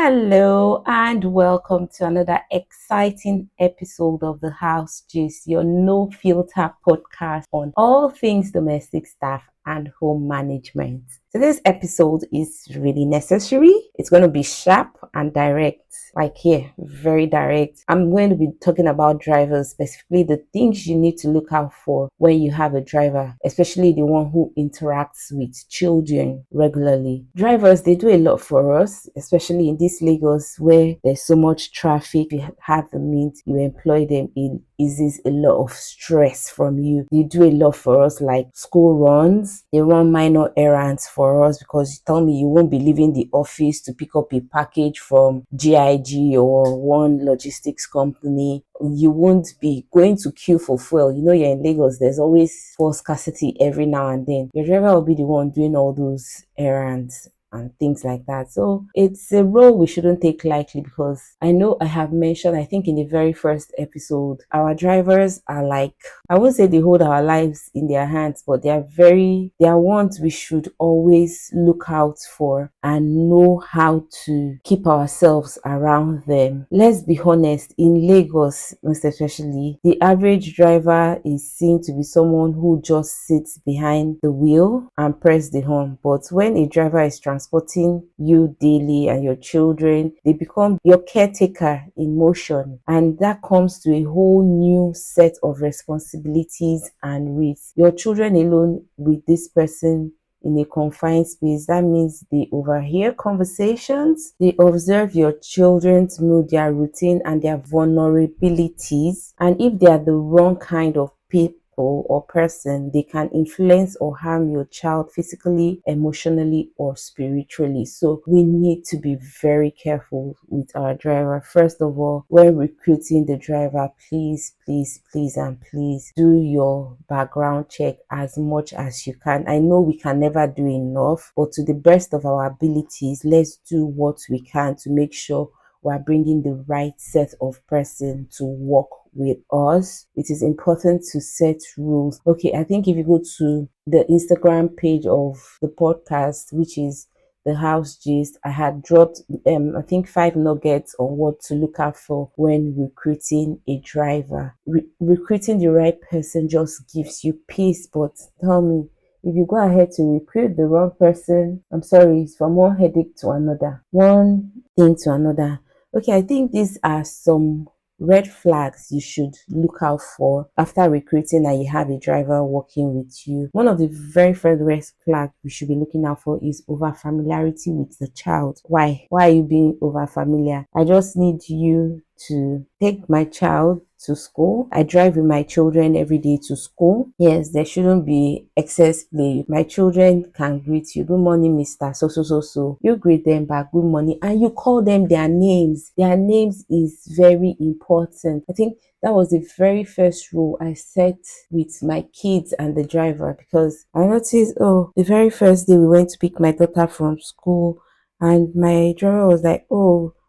Hello and welcome to another exciting episode of the House Gist, your no filter podcast on all things domestic staff and home management. Today's episode is really necessary. It's going to be sharp and direct, like here, very direct. I'm going to be talking about drivers, specifically the things you need to look out for when you have a driver, especially the one who interacts with children regularly. Drivers, they do a lot for us, especially in this Lagos where there's so much traffic. If you have the means, you employ them, it eases a lot of stress from you. They do a lot for us, like school runs. They run minor errands for us, because you tell me you won't be leaving the office to pick up a package from GIG or one logistics company. You won't be going to queue for fuel. You know, you're in Lagos, there's always fuel scarcity every now and then. Your driver will be the one doing all those errands and things like that. So it's a role we shouldn't take lightly, because I know I have mentioned, I think in the very first episode, our drivers are like, I won't say they hold our lives in their hands, but they are ones we should always look out for and know how to keep ourselves around them. Let's be honest, in Lagos most especially, the average driver is seen to be someone who just sits behind the wheel and press the horn. But when a driver is transporting you daily and your children, they become your caretaker in motion, and that comes to a whole new set of responsibilities and risks. Your children alone with this person in a confined space, that means they overhear conversations, they observe your children's mood, their routine, and their vulnerabilities. And if they are the wrong kind of people or person, they can influence or harm your child physically, emotionally, or spiritually. So we need to be very careful with our driver. First of all, when recruiting the driver, please do your background check as much as you can. I know we can never do enough, but to the best of our abilities, let's do what we can to make sure we're bringing the right set of person to work with us. It is important to set rules. Okay, I think if you go to the Instagram page of the podcast, which is the House Gist, I had dropped I think 5 nuggets on what to look out for when recruiting a driver. Recruiting the right person just gives you peace, but tell me, if you go ahead to recruit the wrong person, I'm sorry, it's from one headache to another, one thing to another. Okay, I think these are some red flags you should look out for after recruiting and you have a driver working with you. One of the very first red flags we should be looking out for is over familiarity with the child. Why are you being over familiar? I just need you to take my child to school. I drive with my children every day to school. Yes, there shouldn't be excess play. My children can greet you, good morning, Mr. So. You greet them back, good morning, and you call them their names. Their names is very important. I think that was the very first rule I set with my kids and the driver, because I noticed, the very first day we went to pick my daughter from school, and my driver was like,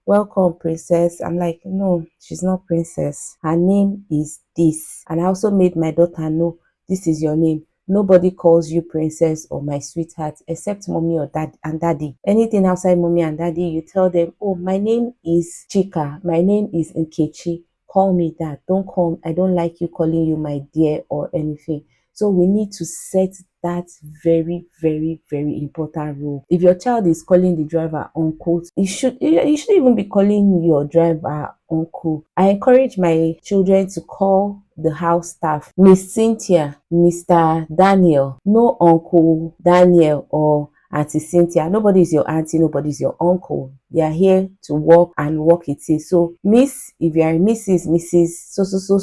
welcome, princess. I'm like, no, she's not princess. Her name is this. And I also made my daughter know, this is your name. Nobody calls you princess or my sweetheart except mommy or dad and daddy. Anything outside mommy and daddy, you tell them, my name is Chika. My name is Nkechi. Call me that. Don't call. I don't like you calling you my dear or anything. So we need to set that very, very, very important rule. If your child is calling the driver uncle, you should even be calling your driver uncle. I encourage my children to call the house staff Miss Cynthia, Mr. Daniel, no Uncle Daniel or Auntie Cynthia. Nobody is your auntie, nobody is your uncle. They are here to work and work it is. So Miss, if you are Mrs.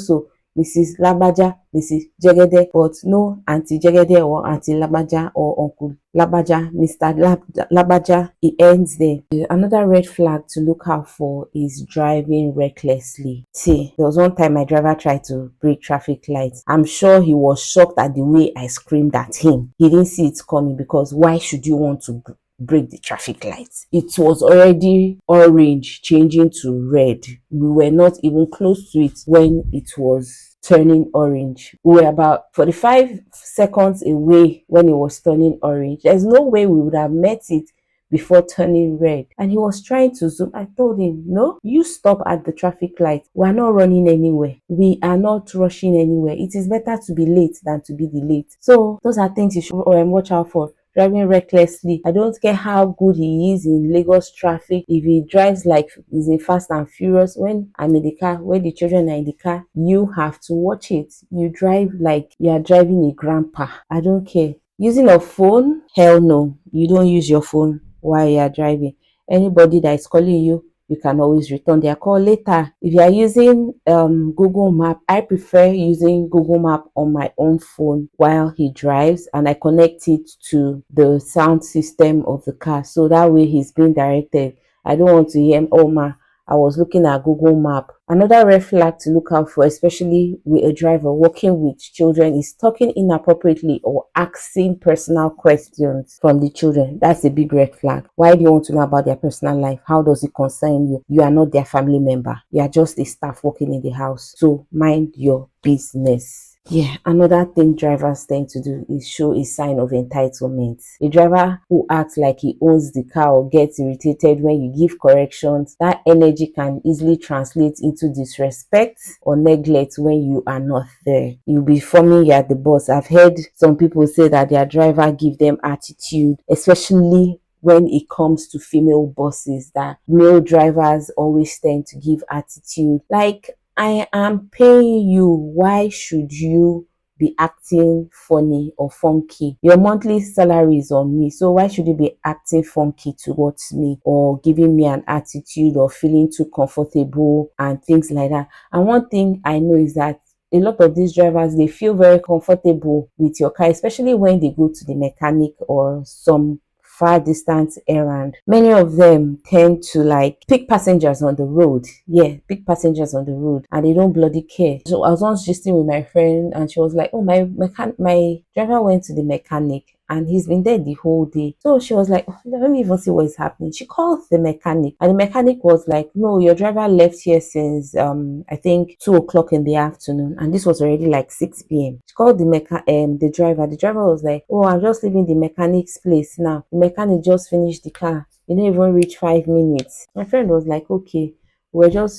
So, Mrs. Labaja, Mrs. Jegede, but no Auntie Jegede or Auntie Labaja or Uncle Labaja, Mr. Labaja. It ends there. Another red flag to look out for is driving recklessly. See, there was one time my driver tried to break traffic lights. I'm sure he was shocked at the way I screamed at him. He didn't see it coming, because why should you want to break the traffic lights? It was already orange changing to red. We were not even close to it when it was turning orange. We were about 45 seconds away when it was turning orange. There's no way we would have met it before turning red, and he was trying to zoom. I told him, no, you stop at the traffic light. We are not running anywhere. We are not rushing anywhere. It is better to be late than to be delayed. So those are things you should watch out for. Driving recklessly. I don't care how good he is in Lagos traffic. If he drives like he's in Fast and Furious, when I'm in the car, when the children are in the car, you have to watch it. You drive like you are driving a grandpa. I don't care. Using a phone? Hell no. You don't use your phone while you are driving. Anybody that is calling you, you can always return their call later. If you are using Google Map, I prefer using Google Map on my own phone while he drives, and I connect it to the sound system of the car, so that way he's being directed. I don't want to hear him, oh ma, I was looking at Google Map. Another red flag to look out for, especially with a driver working with children, is talking inappropriately or asking personal questions from the children. That's a big red flag. Why do you want to know about their personal life? How does it concern you? You are not their family member. You are just a staff working in the house. So mind your business. Yeah, another thing drivers tend to do is show a sign of entitlement. A driver who acts like he owns the car or gets irritated when you give corrections, that energy can easily translate into disrespect or neglect when you are not there. You'll be forming you are the boss. I've heard some people say that their driver give them attitude, especially when it comes to female bosses, that male drivers always tend to give attitude. Like, I am paying you. Why should you be acting funny or funky? Your monthly salary is on me, so why should you be acting funky towards me or giving me an attitude or feeling too comfortable and things like that? And one thing I know is that a lot of these drivers, they feel very comfortable with your car, especially when they go to the mechanic or some far distance errand. Many of them tend to like pick passengers on the road. Yeah, pick passengers on the road, and they don't bloody care. So I was once gisting with my friend, and she was like, oh, my driver went to the mechanic and he's been there the whole day. So she was like, oh, let me even see what is happening. She called the mechanic, and the mechanic was like, no, your driver left here since I think 2 o'clock in the afternoon, and this was already like 6 p.m. She called the driver. The driver was like, oh, I'm just leaving the mechanic's place now. The mechanic just finished the car. You didn't even reach 5 minutes. My friend was like, okay.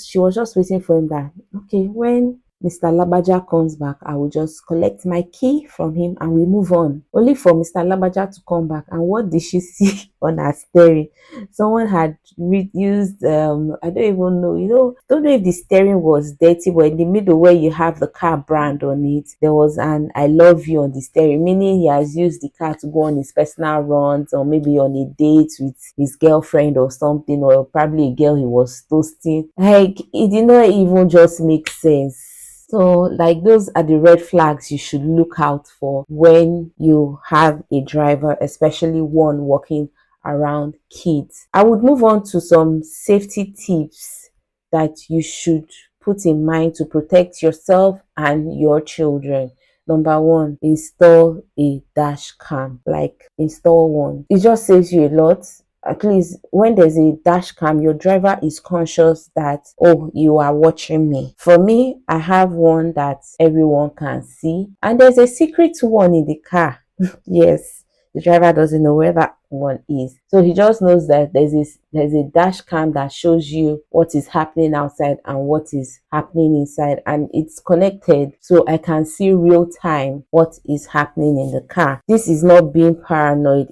She was just waiting for him, that okay, when Mr. Labaja comes back, I will just collect my key from him and we move on. Only for Mr. Labaja to come back, and what did she see on her steering? Someone had used I don't even know, don't know if the steering was dirty, but in the middle where you have the car brand on it, there was an I love you on the steering, meaning he has used the car to go on his personal runs, or maybe on a date with his girlfriend or something, or probably a girl he was toasting. Like, it did not even just make sense. So, like, those are the red flags you should look out for when you have a driver, especially one walking around kids. I would move on to some safety tips that you should put in mind to protect yourself and your children. Number one, install a dash cam. Like, install one. It just saves you a lot. At least when there's a dash cam, your driver is conscious that, oh, you are watching me. For me, I have one that everyone can see, and there's a secret one in the car. Yes, the driver doesn't know where that one is, so he just knows that there's a dash cam that shows you what is happening outside and what is happening inside, and it's connected, so I can see real time what is happening in the car. This is not being paranoid,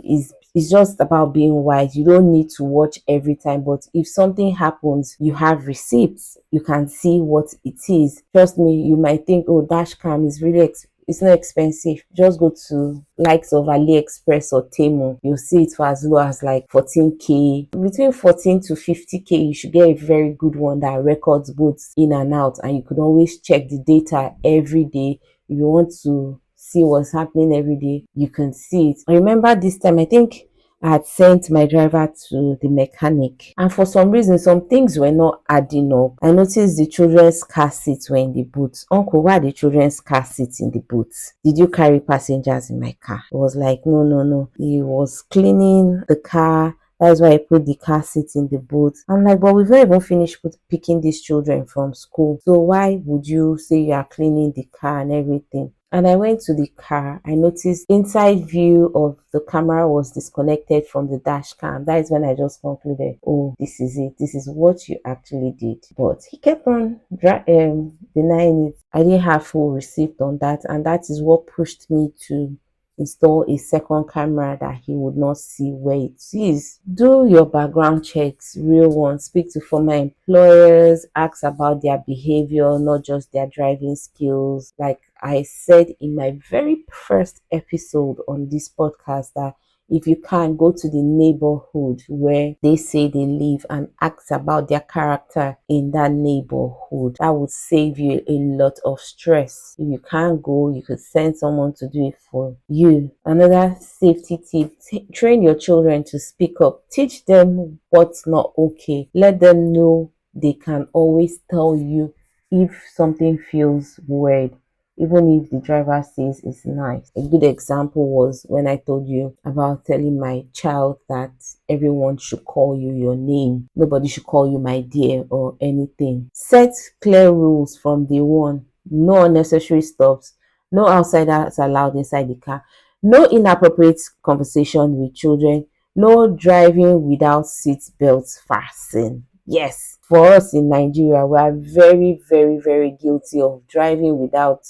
it's just about being wise. You don't need to watch every time, but if something happens, you have receipts. You can see what it is. Trust me, you might think, oh, dash cam is really it's not expensive. Just go to likes of AliExpress or Temu. You'll see it for as low as like 14k. Between 14 to 50k, you should get a very good one that records both in and out, and you could always check the data every day. If you want to see what's happening every day, you can see it. I remember this time, I think I had sent my driver to the mechanic, and for some reason some things were not adding up. I noticed the children's car seats were in the boot. Uncle, why are the children's car seats in the boot? Did you carry passengers in my car? It was like, no. He was cleaning the car. That's why I put the car seat in the boot. I'm like, but we've not even finished picking these children from school. So why would you say you are cleaning the car and everything? And I went to the car. I noticed inside view of the camera was disconnected from the dash cam. That is when I just concluded, oh, this is it. This is what you actually did. But he kept on denying it. I didn't have full receipt on that, and that is what pushed me to install a second camera that he would not see where it is. Do your background checks, real ones. Speak to former employers, ask about their behavior, not just their driving skills. Like I said in my very first episode on this podcast, that if you can, go to the neighborhood where they say they live and ask about their character in that neighborhood. That would save you a lot of stress. If you can't go, you could send someone to do it for you. Another safety tip, train your children to speak up. Teach them what's not okay. Let them know they can always tell you if something feels weird, even if the driver says it's nice. A good example was when I told you about telling my child that everyone should call you your name. Nobody should call you my dear or anything. Set clear rules from day one. No unnecessary stops. No outsiders allowed inside the car. No inappropriate conversation with children. No driving without seat belts fastened. Yes, for us in Nigeria, we are very, very, very guilty of driving without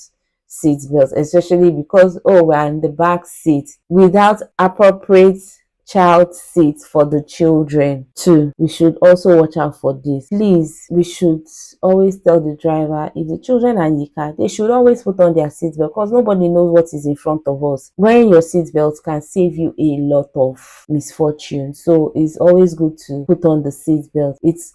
seat belts, especially because, oh, we're in the back seat without appropriate child seats for the children too. We should also watch out for this. Please, we should always tell the driver, if the children are in the car, they should always put on their seatbelt, because nobody knows what is in front of us. Wearing your seatbelt can save you a lot of misfortune, so it's always good to put on the seatbelt. It's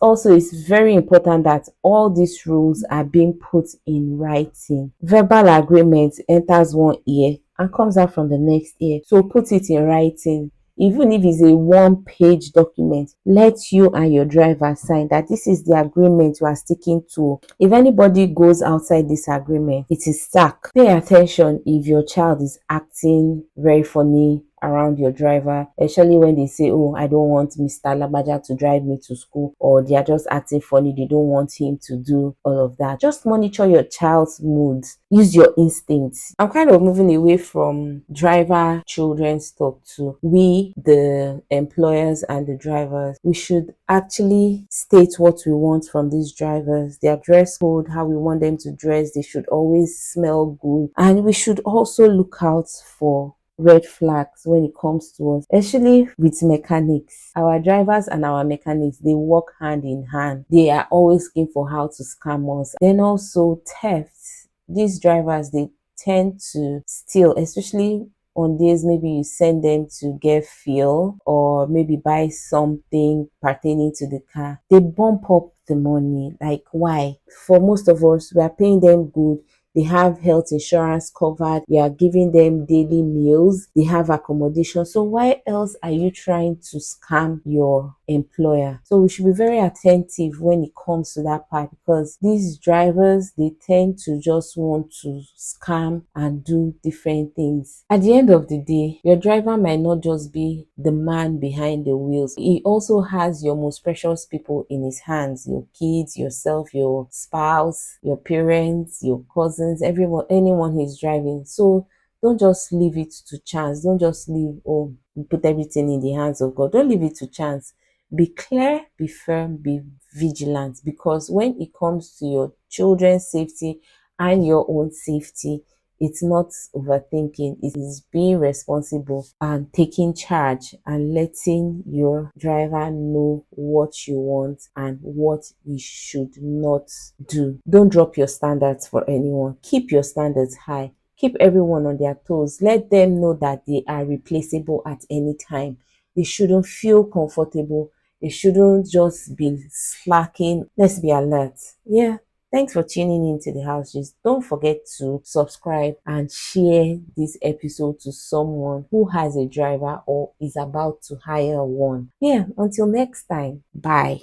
very important that all these rules are being put in writing. Verbal agreement enters one ear and comes out from the next ear, so put it in writing. Even if it's a one-page document, let you and your driver sign that this is the agreement you are sticking to. If anybody goes outside this agreement, it is sack. Pay attention if your child is acting very funny around your driver, especially when they say, oh, I don't want Mr. Labaja to drive me to school, or they are just acting funny, they don't want him to do all of that. Just monitor your child's moods. Use your instincts. I'm kind of moving away from driver children's talk to we, the employers and the drivers. We should actually state what we want from these drivers, their dress code, how we want them to dress. They should always smell good, and we should also look out for red flags when it comes to us, especially with mechanics. Our drivers and our mechanics, they work hand in hand. They are always looking for how to scam us. Then also thefts. These drivers, they tend to steal, especially on days maybe you send them to get fuel or maybe buy something pertaining to the car. They bump up the money. Like, why? For most of us, we are paying them good. They have health insurance covered. You are giving them daily meals. They have accommodation. So why else are you trying to scam your employer? So we should be very attentive when it comes to that part, because these drivers, they tend to just want to scam and do different things. At the end of the day, your driver might not just be the man behind the wheels. He also has your most precious people in his hands, your kids, yourself, your spouse, your parents, your cousins, anyone who is driving. So don't just leave it to chance. Don't just leave, oh, put everything in the hands of God. Don't leave it to chance. Be clear, be firm, be vigilant, because when it comes to your children's safety and your own safety, it's not overthinking. It is being responsible and taking charge and letting your driver know what you want and what you should not do. Don't drop your standards for anyone. Keep your standards high. Keep everyone on their toes. Let them know that they are replaceable at any time. They shouldn't feel comfortable. They shouldn't just be slacking. Let's be alert. Yeah. Thanks for tuning in to the house gist. Don't forget to subscribe and share this episode to someone who has a driver or is about to hire one. Yeah, until next time. Bye.